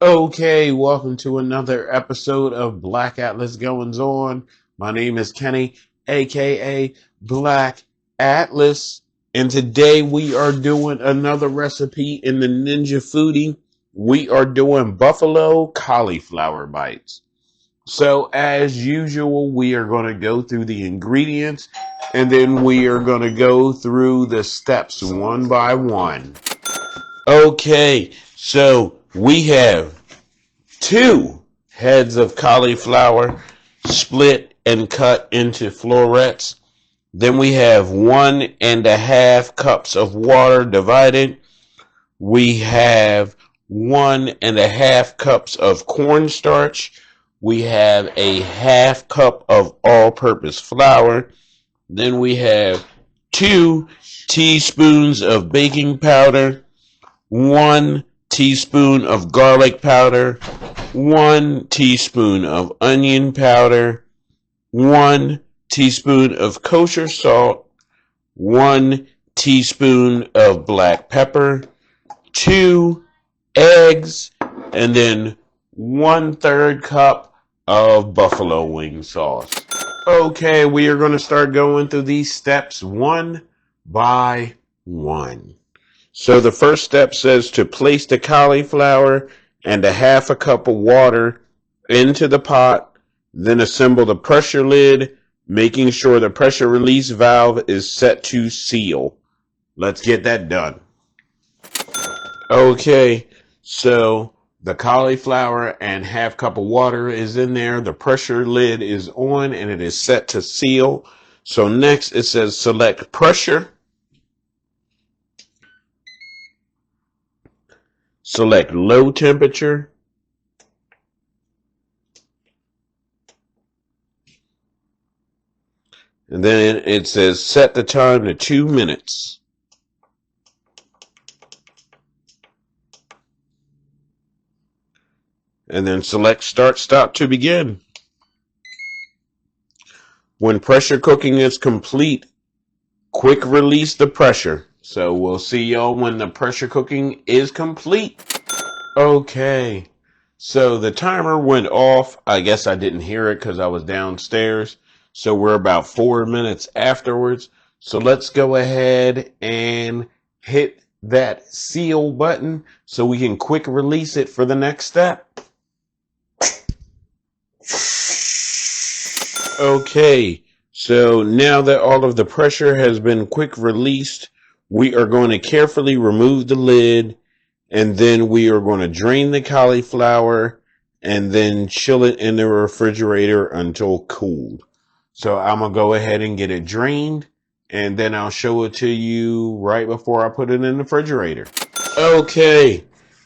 Okay, welcome to another episode of Black Atlas Goings On. My name is Kenny, aka Black Atlas, and today we are doing another recipe in the Ninja Foodi. We are doing buffalo cauliflower bites. So, as usual, we are going to go through the ingredients and then we are going to go through the steps one by one. Okay, so we have two heads of cauliflower split and cut into florets. Then we have 1.5 cups of water divided. We have 1.5 cups of cornstarch. We have a half cup of all-purpose flour. Then we have 2 teaspoons of baking powder, 1 teaspoon of garlic powder, 1 teaspoon of onion powder, 1 teaspoon of kosher salt, 1 teaspoon of black pepper, 2 eggs, and then 1/3 cup of buffalo wing sauce. Okay, we are going to start going through these steps one by one. So the first step says to place the cauliflower and 1/2 cup of water into the pot, then assemble the pressure lid, making sure the pressure release valve is set to seal. Let's get that done. Okay, so the cauliflower and 1/2 cup of water is in there. The pressure lid is on and it is set to seal. So next it says select pressure. Select low temperature. And then it says set the time to 2 minutes. And then select start stop to begin. When pressure cooking is complete, quick release the pressure. So we'll see y'all when the pressure cooking is complete. Okay, so the timer went off. I guess I didn't hear it because I was downstairs. So we're about 4 minutes afterwards. So let's go ahead and hit that seal button so we can quick release it for the next step. Okay, so now that all of the pressure has been quick released, we are going to carefully remove the lid, and then we are going to drain the cauliflower and then chill it in the refrigerator until cooled. So I'm going to go ahead and get it drained, and then I'll show it to you right before I put it in the refrigerator. Okay,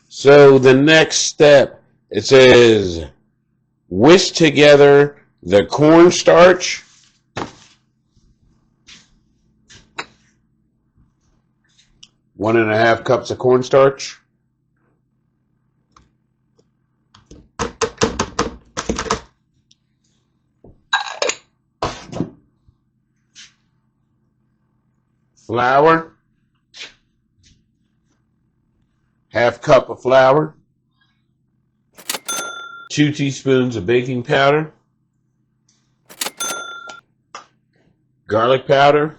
so the next step, it says whisk together the cornstarch, 1.5 cups of cornstarch, flour, 1/2 cup of flour, 2 teaspoons of baking powder, garlic powder,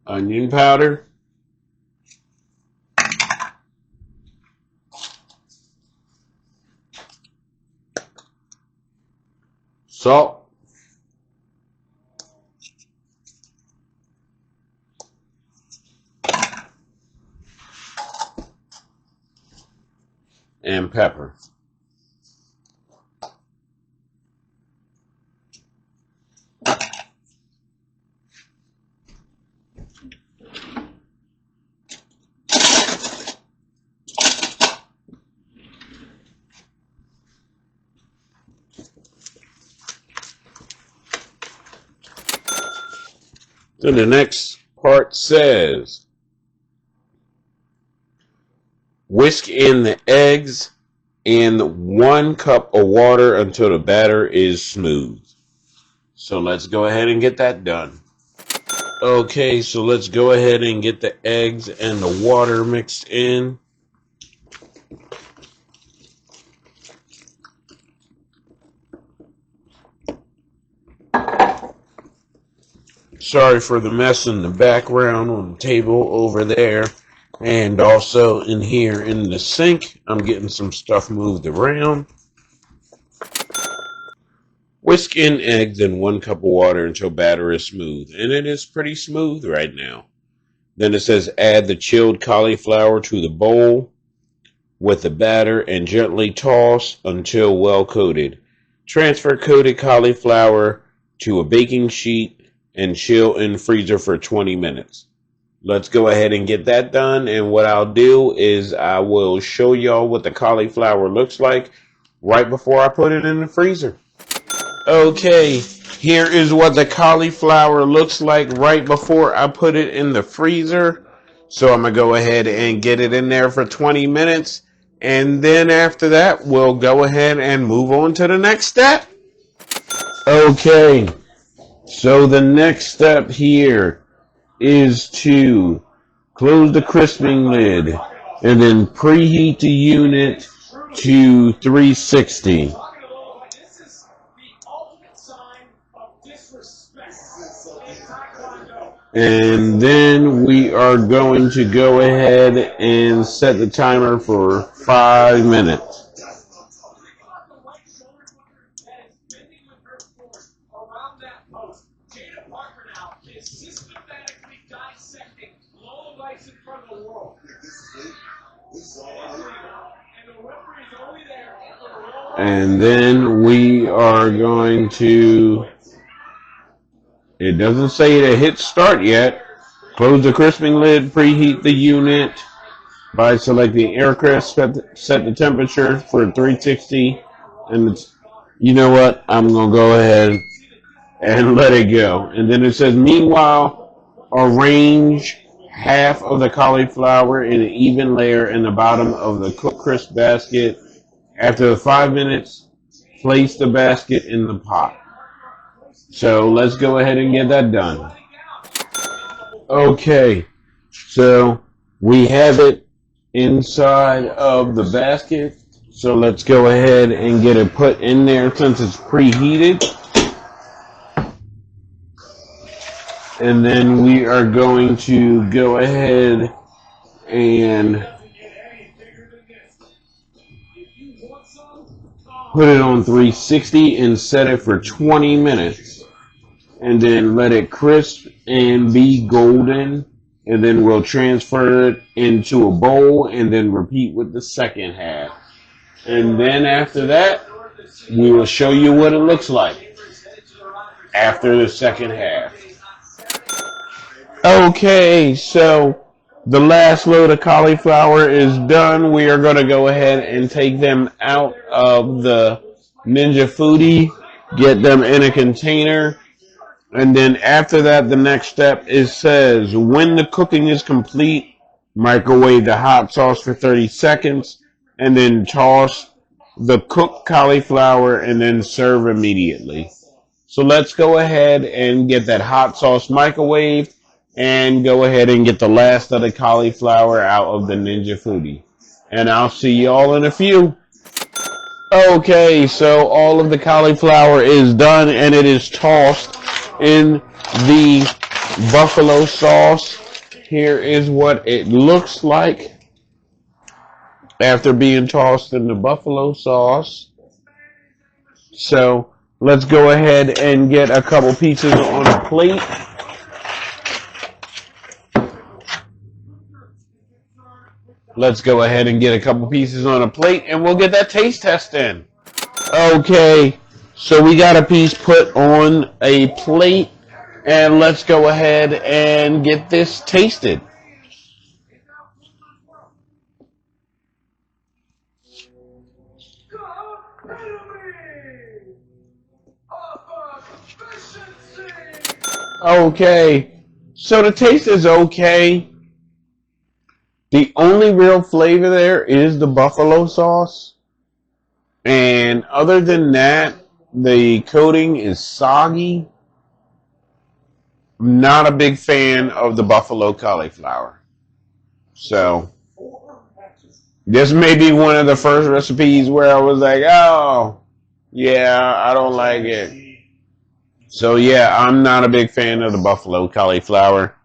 onion powder, salt, and pepper. Then the next part says whisk in the eggs and 1 cup of water until the batter is smooth. So let's go ahead and get that done. Okay, so let's go ahead and get the eggs and the water mixed in. Sorry for the mess in the background on the table over there. And also in here in the sink, I'm getting some stuff moved around. Whisk in eggs in 1 cup of water until batter is smooth. And it is pretty smooth right now. Then it says add the chilled cauliflower to the bowl with the batter and gently toss until well coated. Transfer coated cauliflower to a baking sheet and chill in freezer for 20 minutes. Let's go ahead and get that done. And what I'll do is I will show y'all what the cauliflower looks like right before I put it in the freezer. Okay, here is what the cauliflower looks like right before I put it in the freezer. So I'm going to go ahead and get it in there for 20 minutes. And then after that, we'll go ahead and move on to the next step. Okay, so the next step here is to close the crisping lid and then preheat the unit to 360. And then we are going to go ahead and set the timer for 5 minutes. And then we are going to, it doesn't say to hit start yet. Close the crisping lid, preheat the unit by selecting air crisp, set the temperature for 360. And it's, you know what, I'm going to go ahead and let it go. And then it says, meanwhile, arrange half of the cauliflower in an even layer in the bottom of the cooked crisp basket. After 5 minutes, place the basket in the pot. So let's go ahead and get that done. Okay, so we have it inside of the basket. So let's go ahead and get it put in there since it's preheated. And then we are going to go ahead and put it on 360 and set it for 20 minutes. And then let it crisp and be golden. And then we'll transfer it into a bowl and then repeat with the second half. And then after that, we will show you what it looks like after the second half. Okay, so the last load of cauliflower is done. We are going to go ahead and take them out of the Ninja Foodi, get them in a container, and then after that, the next step says when the cooking is complete, microwave the hot sauce for 30 seconds, and then toss the cooked cauliflower and then serve immediately. So let's go ahead and get that hot sauce microwaved and go ahead and get the last of the cauliflower out of the Ninja Foodi. And I'll see y'all in a few. Okay, so all of the cauliflower is done and it is tossed in the buffalo sauce. Here is what it looks like after being tossed in the buffalo sauce. So let's go ahead and get a couple pieces on a plate. Let's go ahead and get a couple pieces on a plate and we'll get that taste test in. Okay, so we got a piece put on a plate and let's go ahead and get this tasted. Okay, so the taste is okay. The only real flavor there is the buffalo sauce. And other than that, The coating is soggy. I'm not a big fan of the buffalo cauliflower. So this may be one of the first recipes where I was like, oh, yeah, I don't like it. So yeah, I'm not a big fan of the buffalo cauliflower.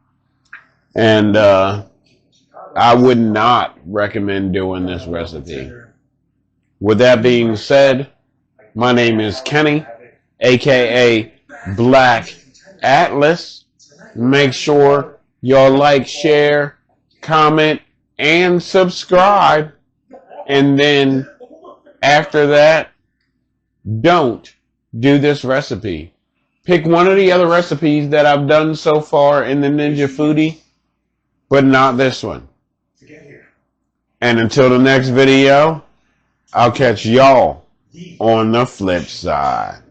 And I would not recommend doing this recipe. With that being said, my name is Kenny, aka Black Atlas. Make sure y'all like, share, comment, and subscribe. And then after that, don't do this recipe. Pick one of the other recipes that I've done so far in the Ninja Foodi, but not this one. And until the next video, I'll catch y'all on the flip side.